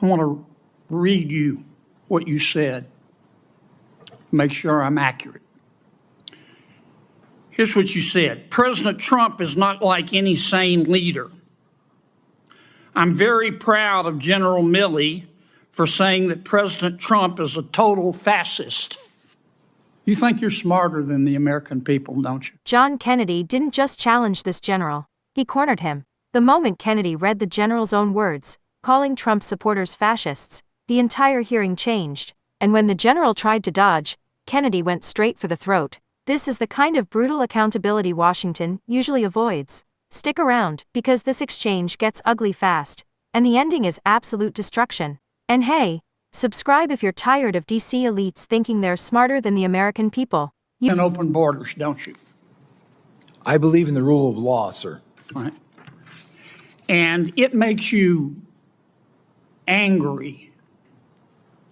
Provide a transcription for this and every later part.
I want to read you what you said, make sure I'm accurate. Here's what you said. President Trump is not like any sane leader. I'm very proud of General Milley for saying that President Trump is a total fascist. You think you're smarter than the American people, don't you? John Kennedy didn't just challenge this general, he cornered him. The moment Kennedy read the general's own words, calling Trump supporters fascists, the entire hearing changed. And when the general tried to dodge, Kennedy went straight for the throat. This is the kind of brutal accountability Washington usually avoids. Stick around, because this exchange gets ugly fast, and the ending is absolute destruction. And hey, subscribe if you're tired of DC elites thinking they're smarter than the American people. And open borders, don't you? I believe in the rule of law, sir. Right. And it makes you angry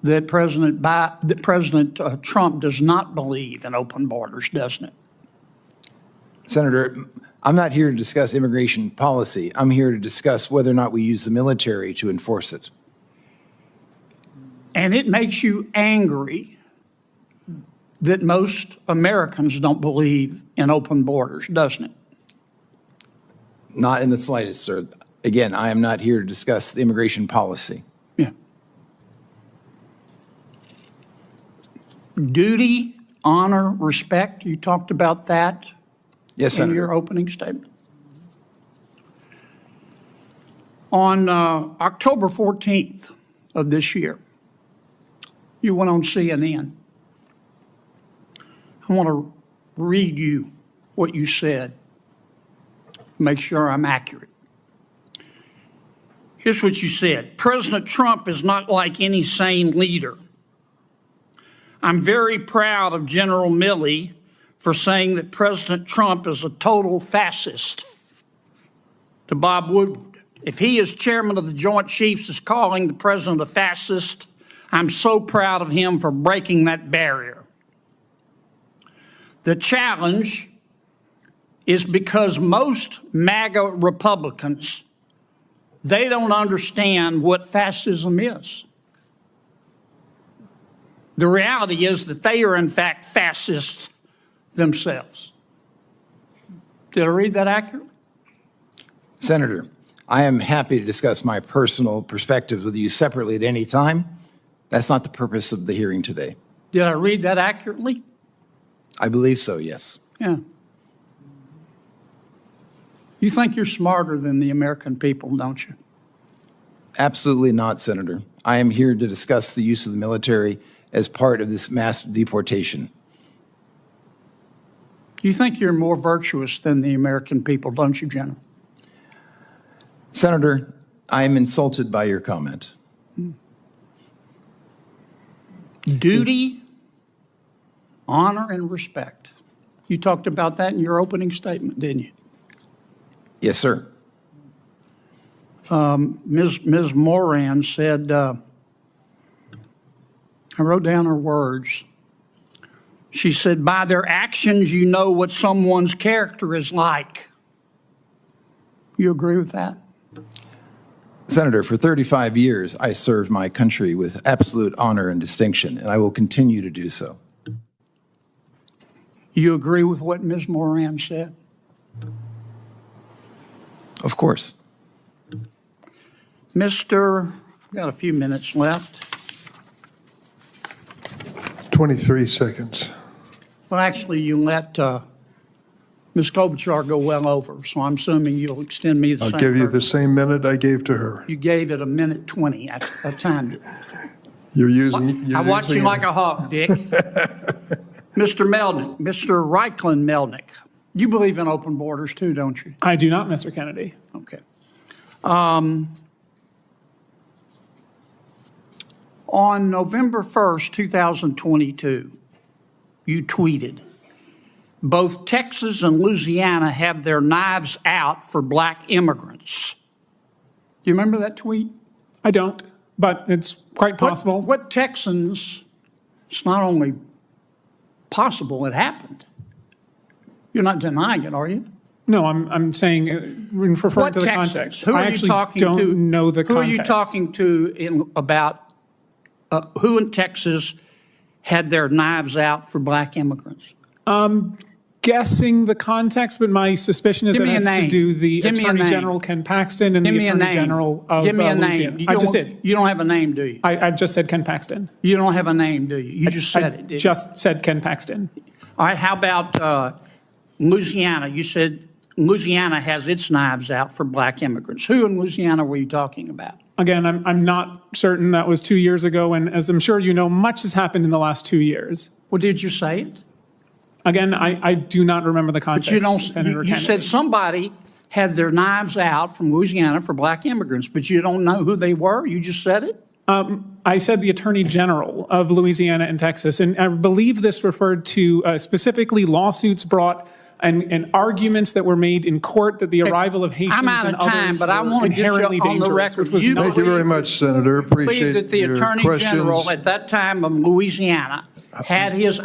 that President Trump does not believe in open borders, doesn't it? Senator, I'm not here to discuss immigration policy. I'm here to discuss whether or not we use the military to enforce it. And it makes you angry that most Americans don't believe in open borders, doesn't it? Not in the slightest, sir. Again, I am not here to discuss the immigration policy. Yeah. Duty, honor, respect, you talked about that Yes, in Senator. your opening statement. On October 14th of this year, you went on CNN. I want to read you what you said, make sure I'm accurate. Here's what you said. President Trump is not like any sane leader. I'm very proud of General Milley for saying that President Trump is a total fascist. To Bob Woodward, if he, as chairman of the Joint Chiefs, is calling the president a fascist, I'm so proud of him for breaking that barrier. The challenge is because most MAGA Republicans, they don't understand what fascism is. The reality is that they are, in fact, fascists themselves. Did I read that accurately? Senator, I am happy to discuss my personal perspectives with you separately at any time. That's not the purpose of the hearing today. Did I read that accurately? I believe so, yes. Yeah. You think you're smarter than the American people, don't you? Absolutely not, Senator. I am here to discuss the use of the military as part of this mass deportation. You think you're more virtuous than the American people, don't you, General? Senator, I am insulted by your comment. Duty, honor, and respect. You talked about that in your opening statement, didn't you? Yes, sir. Ms. Moran said, I wrote down her words. She said, by their actions, you know what someone's character is like. You agree with that? Senator, for 35 years, I served my country with absolute honor and distinction, and I will continue to do so. You agree with what Ms. Moran said? Of course. Mr. We've got a few minutes left. 23 seconds. Well, actually, you let Ms. Klobuchar go well over, so I'm assuming you'll extend me the I'll same. give you the same minute I gave to her. You gave it a minute 20 at a time. You're using. I watch you like a hawk, Dick. Mr. Melnick, Mr. Reichlin Melnick, you believe in open borders too, don't you? I do not, Mr. Kennedy. Okay. On November 1st, 2022, you tweeted, both Texas and Louisiana have their knives out for black immigrants. Do you remember that tweet? I don't, but it's quite possible. What Texans, it's not only possible, it happened. You're not denying it, are you? No, I'm saying, referring What to the Texans? context. Who I are you actually talking don't to? know the Who are context. you talking to about who in Texas had their knives out for black immigrants? Guessing the context, but my suspicion is Give that me a has to name. do the Give me a Attorney name. General Ken Paxton and Give the me a Attorney name. General of Give me a Louisiana. name. I just did. You don't have a name, do you? I just said Ken Paxton. You don't have a name, do you? You just said it, didn't you? Just said Ken Paxton. All right, how about Louisiana? You said Louisiana has its knives out for black immigrants. Who in Louisiana were you talking about? Again, I'm not certain. That was 2 years ago, and as I'm sure you know, much has happened in the last 2 years. Well, did you say it? Again, I do not remember the context. But you don't. Senator You Kennedy. said somebody had their knives out from Louisiana for black immigrants, but you don't know who they were. You just said it. I said the Attorney General of Louisiana and Texas, and I believe this referred to specifically lawsuits brought and arguments that were made in court that the arrival of Haitians I'm out and of time, others but I were want to get you inherently on the dangerous, record. which was You not. Thank you very much, Senator. believe Appreciate that the your Attorney questions. General at that time of Louisiana had his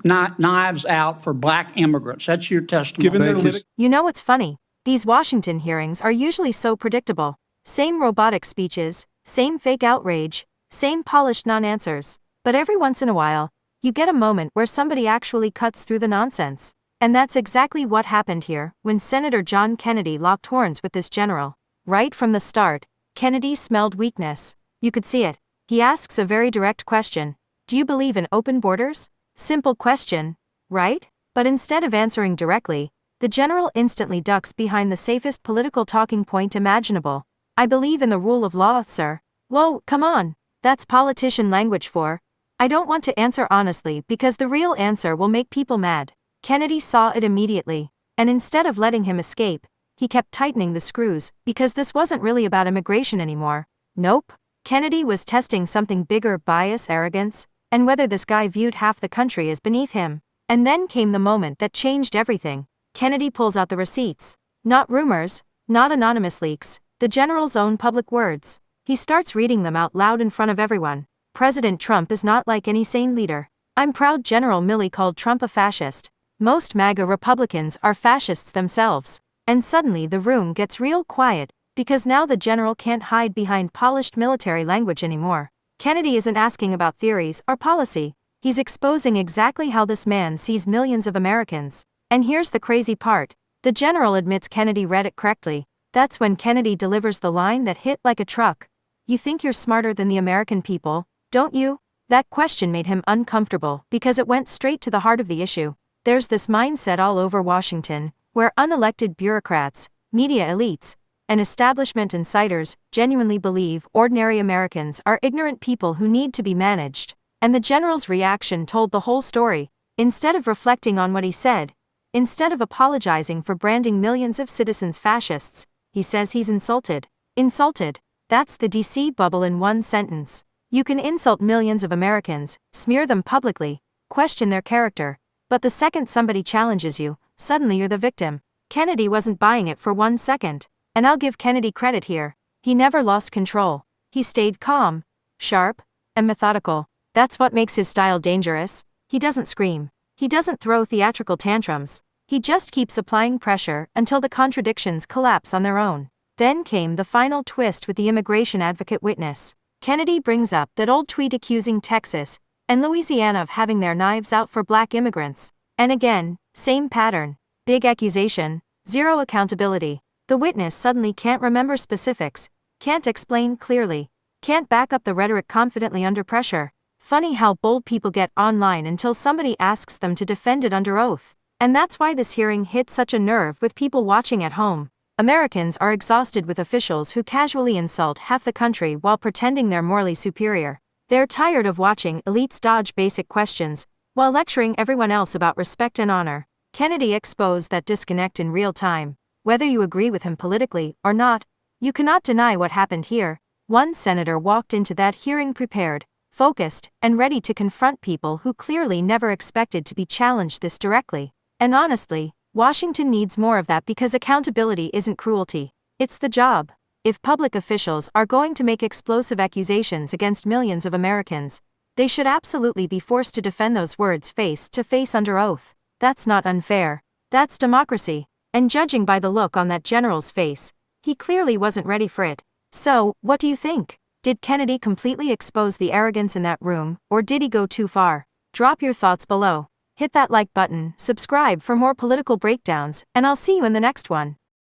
knives out for black immigrants. That's your testimony. Given their Thank you. lit- You know what's funny? These Washington hearings are usually so predictable. Same robotic speeches, same fake outrage, same polished non-answers. But every once in a while, you get a moment where somebody actually cuts through the nonsense. And that's exactly what happened here when Senator John Kennedy locked horns with this general. Right from the start, Kennedy smelled weakness. You could see it. He asks a very direct question. Do you believe in open borders? Simple question, right? But instead of answering directly, the general instantly ducks behind the safest political talking point imaginable. I believe in the rule of law, sir. Whoa, come on. That's politician language for. I don't want to answer honestly because the real answer will make people mad. Kennedy saw it immediately, and instead of letting him escape, he kept tightening the screws because this wasn't really about immigration anymore. Nope. Kennedy was testing something bigger: bias, arrogance, and whether this guy viewed half the country as beneath him. And then came the moment that changed everything. Kennedy pulls out the receipts. Not rumors, not anonymous leaks, the general's own public words. He starts reading them out loud in front of everyone. President Trump is not like any sane leader. I'm proud General Milley called Trump a fascist. Most MAGA Republicans are fascists themselves. And suddenly the room gets real quiet, because now the general can't hide behind polished military language anymore. Kennedy isn't asking about theories or policy. He's exposing exactly how this man sees millions of Americans. And here's the crazy part. The general admits Kennedy read it correctly. That's when Kennedy delivers the line that hit like a truck. You think you're smarter than the American people, don't you? That question made him uncomfortable because it went straight to the heart of the issue. There's this mindset all over Washington, where unelected bureaucrats, media elites, and establishment insiders genuinely believe ordinary Americans are ignorant people who need to be managed. And the general's reaction told the whole story. Instead of reflecting on what he said, instead of apologizing for branding millions of citizens fascists, he says he's insulted. Insulted. That's the DC bubble in one sentence. You can insult millions of Americans, smear them publicly, question their character, but the second somebody challenges you, suddenly you're the victim. Kennedy wasn't buying it for 1 second. And I'll give Kennedy credit here. He never lost control. He stayed calm, sharp, and methodical. That's what makes his style dangerous. He doesn't scream. He doesn't throw theatrical tantrums. He just keeps applying pressure until the contradictions collapse on their own. Then came the final twist with the immigration advocate witness. Kennedy brings up that old tweet accusing Texas and Louisiana of having their knives out for black immigrants. And again, same pattern. Big accusation, zero accountability. The witness suddenly can't remember specifics, can't explain clearly, can't back up the rhetoric confidently under pressure. Funny how bold people get online until somebody asks them to defend it under oath. And that's why this hearing hit such a nerve with people watching at home. Americans are exhausted with officials who casually insult half the country while pretending they're morally superior. They're tired of watching elites dodge basic questions while lecturing everyone else about respect and honor. Kennedy exposed that disconnect in real time. Whether you agree with him politically or not, you cannot deny what happened here. One senator walked into that hearing prepared, focused, and ready to confront people who clearly never expected to be challenged this directly. And honestly, Washington needs more of that because accountability isn't cruelty. It's the job. If public officials are going to make explosive accusations against millions of Americans, they should absolutely be forced to defend those words face to face under oath. That's not unfair. That's democracy. And judging by the look on that general's face, he clearly wasn't ready for it. So, what do you think? Did Kennedy completely expose the arrogance in that room, or did he go too far? Drop your thoughts below. Hit that like button, subscribe for more political breakdowns, and I'll see you in the next one.